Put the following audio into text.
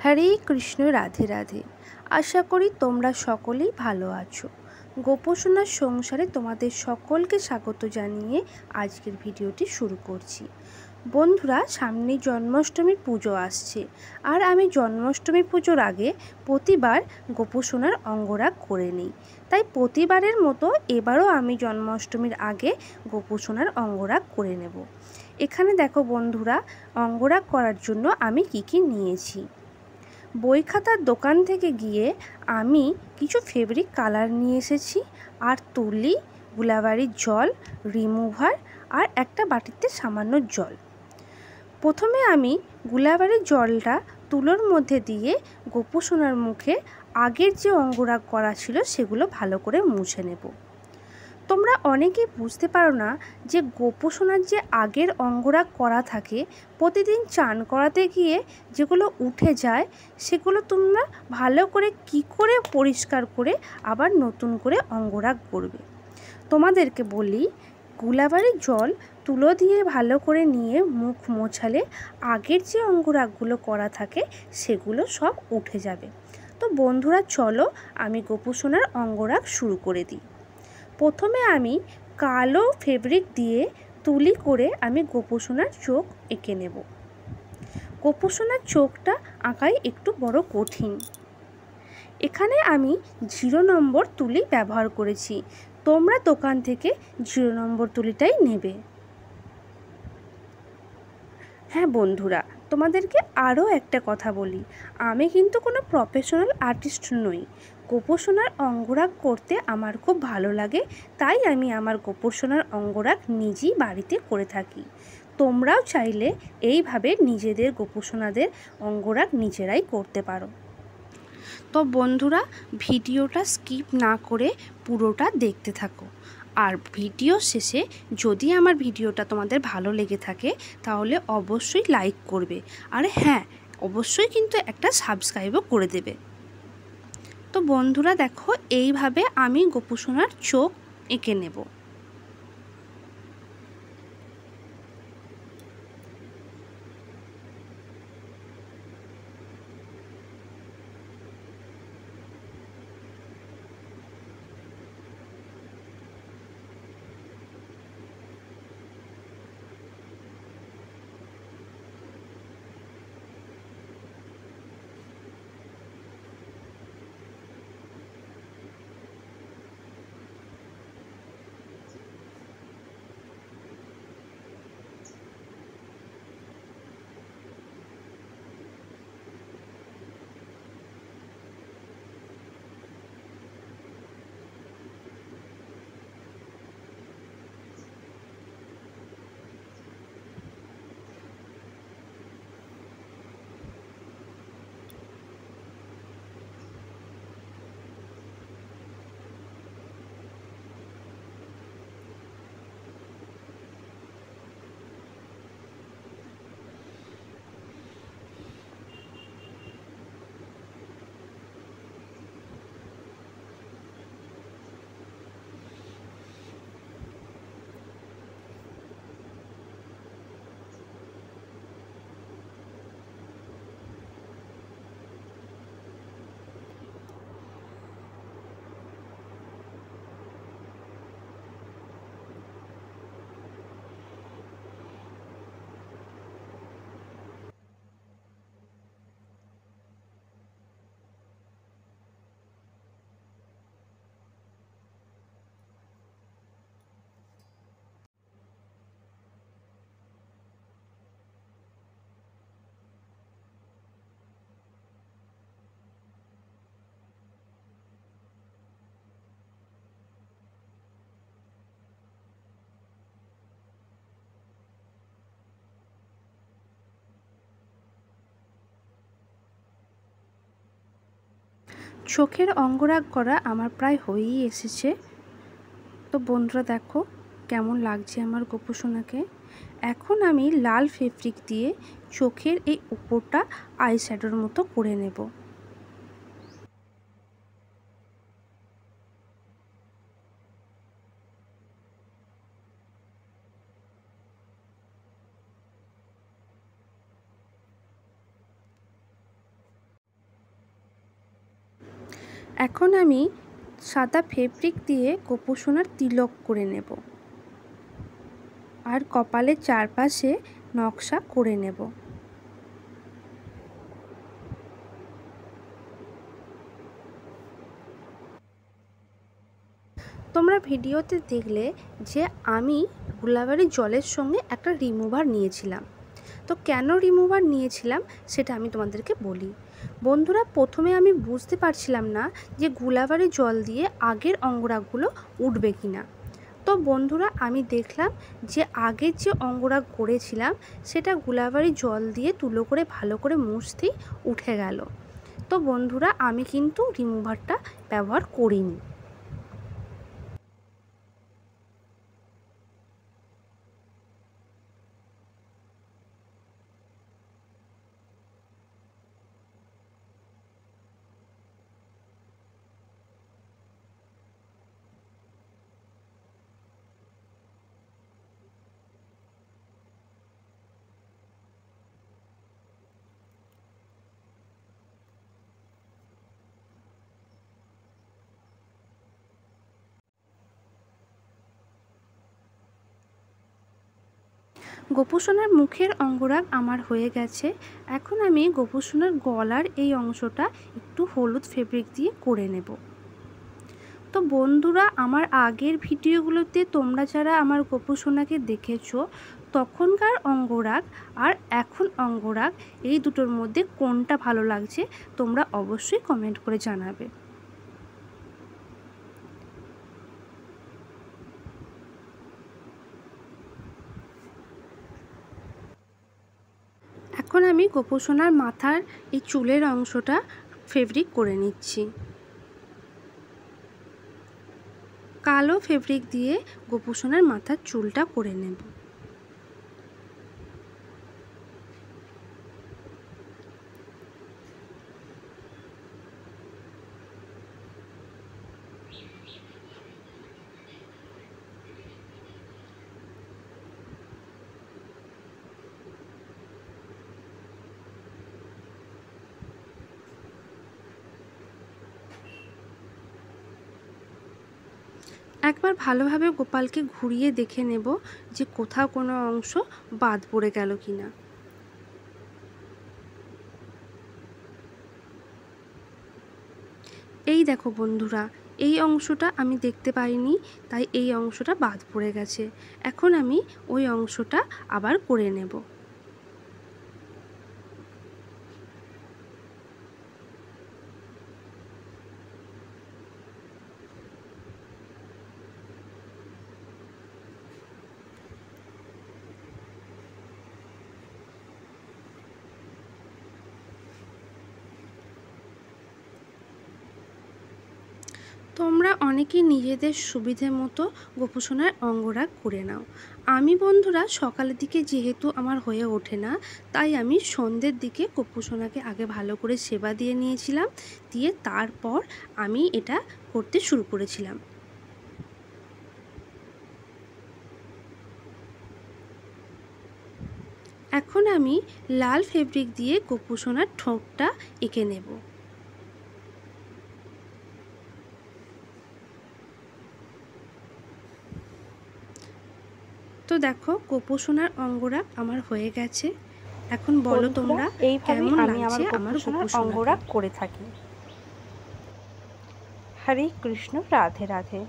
হরে কৃষ্ণ, রাধে রাধে। আশা করি তোমরা সকলেই ভালো আছো। গোপোষণার সংসারে তোমাদের সকলকে স্বাগত জানিয়ে আজকের ভিডিওটি শুরু করছি। বন্ধুরা, সামনেই জন্মাষ্টমীর পুজো আসছে, আর আমি জন্মাষ্টমী পুজোর আগে প্রতিবার গোপোষণার অঙ্গরাগ করে নিই। তাই প্রতিবারের মতো এবারও আমি জন্মাষ্টমীর আগে গোপোষণার অঙ্গরাগ করে নেব। এখানে দেখো বন্ধুরা, অঙ্গরাগ করার জন্য আমি কি নিয়েছি। বই খাতার দোকান থেকে গিয়ে আমি কিছু ফেব্রিক কালার নিয়ে এসেছি, আর তুলি, গুলাবাড়ির জল, রিমুভার আর একটা বাটিতে সামান্য জল। প্রথমে আমি গুলাবাড়ির জলটা তুলোর মধ্যে দিয়ে গোপোষণার মুখে আগের যে অঙ্গরাগ করা ছিল সেগুলো ভালো করে মুছে নেব। তোমরা অনেকেই বুঝতে পারো না যে গোপোষণার যে আগের অঙ্গরাগ করা থাকে, প্রতিদিন চান করাতে গিয়ে যেগুলো উঠে যায় সেগুলো তোমরা ভালো করে কি করে পরিষ্কার করে আবার নতুন করে অঙ্গরাগ করবে। তোমাদেরকে বলি, গুলাবাড়ির জল তুলো দিয়ে ভালো করে নিয়ে মুখ মোছালে আগের যে অঙ্গরাগগুলো করা থাকে সেগুলো সব উঠে যাবে। তো বন্ধুরা, চলো আমি গোপোষণার অঙ্গরাগ শুরু করে দিই। প্রথমে আমি কালো ফেব্রিক দিয়ে তুলি করে আমি গোপোষণার চোখ এঁকে নেব। গোপোষণার চোখটা আঁকাই একটু বড় কঠিন। এখানে আমি 0 নম্বর তুলি ব্যবহার করেছি। তোমরা দোকান থেকে 0 নম্বর তুলিটাই নেবে। হ্যাঁ বন্ধুরা, তোমাদেরকে আরও একটা কথা বলি, আমি কিন্তু কোনো প্রফেশনাল আর্টিস্ট নই। গোপোষণার অঙ্গরাগ করতে আমার খুব ভালো লাগে, তাই আমি আমার গোপোষণার অঙ্গরাগ নিজেই বাড়িতে করে থাকি। তোমরাও চাইলে এইভাবে নিজেদের গোপোষণাদের অঙ্গরাগ নিজেরাই করতে পারো। তো বন্ধুরা, ভিডিওটা স্কিপ না করে পুরোটা দেখতে থাকো। আর ভিডিও শেষে যদি আমার ভিডিওটা তোমাদের ভালো লেগে থাকে তাহলে অবশ্যই লাইক করবে, আর হ্যাঁ, অবশ্যই কিন্তু একটা সাবস্ক্রাইবও করে দেবে। তো বন্ধুরা দেখো, এইভাবে আমি গোপোষণার চোখ এঁকে নেব। চোখের অঙ্গরাগ করা আমার প্রায় হয়েই এসেছে। তো বন্ধুরা দেখো কেমন লাগছে আমার গোপোষণাকে। এখন আমি লাল ফেব্রিক দিয়ে চোখের এই উপরটা আইশ্যাডোর মতো করে নেব। এখন আমি সাদা ফেব্রিক দিয়ে গোপোষণার তিলক করে নেব আর কপালের চারপাশে নকশা করে নেব। তোমরা ভিডিওতে দেখলে যে আমি গুলাবারি জলের সঙ্গে একটা রিমুভার নিয়েছিলাম। তো কেন রিমুভার নিয়েছিলাম সেটা আমি তোমাদেরকে বলি। বন্ধুরা, প্রথমে আমি বুঝতে পারছিলাম না যে গুলাবারি জল দিয়ে আগের অঙ্গরাগগুলো উঠবে কি না। তো বন্ধুরা, আমি দেখলাম যে আগের যে অঙ্গরাগ করেছিলাম সেটা গুলাবারি জল দিয়ে তুলো করে ভালো করে মুছতেই উঠে গেল। তো বন্ধুরা, আমি কিন্তু রিমুভারটা ব্যবহার করিনি। গোপোষণার মুখের অঙ্গরাগ আমার হয়ে গেছে। এখন আমি গোপোষণার গলার এই অংশটা একটু হলুদ ফেব্রিক দিয়ে করে নেব। তো বন্ধুরা, আমার আগের ভিডিওগুলোতে তোমরা যারা আমার গোপোষণাকে দেখেছো তখনকার অঙ্গরাগ আর এখন অঙ্গরাগ এই দুটোর মধ্যে কোনটা ভালো লাগছে তোমরা অবশ্যই কমেন্ট করে জানাবে। এখন আমি গোপোষণার মাথার এই চুলের অংশটা ফেব্রিক করে নিচ্ছি। কালো ফেব্রিক দিয়ে গোপোষণার মাথার চুলটা করে নেব। একবার ভালোভাবে গোপালকে ঘুরিয়ে দেখে নেব যে কোথাও কোনো অংশ বাদ পড়ে গেল কিনা। এই দেখো বন্ধুরা, এই অংশটা আমি দেখতে পাইনি, তাই এই অংশটা বাদ পড়ে গেছে। এখন আমি ওই অংশটা আবার করে নেব। তোমরা অনেকেই নিজেদের সুবিধে মতো গোপোষণার অঙ্গরাগ করে নাও। আমি বন্ধুরা সকালের দিকে যেহেতু আমার হয়ে ওঠে না, তাই আমি সন্ধ্যের দিকে গোপোষণাকে আগে ভালো করে সেবা দিয়ে নিয়েছিলাম, দিয়ে তারপর আমি এটা করতে শুরু করেছিলাম। এখন আমি লাল ফেব্রিক দিয়ে গোপোষণার ঠোঁটটা এঁকে নেব। তো দেখো, গোপোষণার অঙ্গরাগ আমার হয়ে গেছে। এখন বলো তোমরা কেমন লাগছে আমার গোপোষণার অঙ্গরাগ করে থাকি। হরে কৃষ্ণ, রাধে রাধে।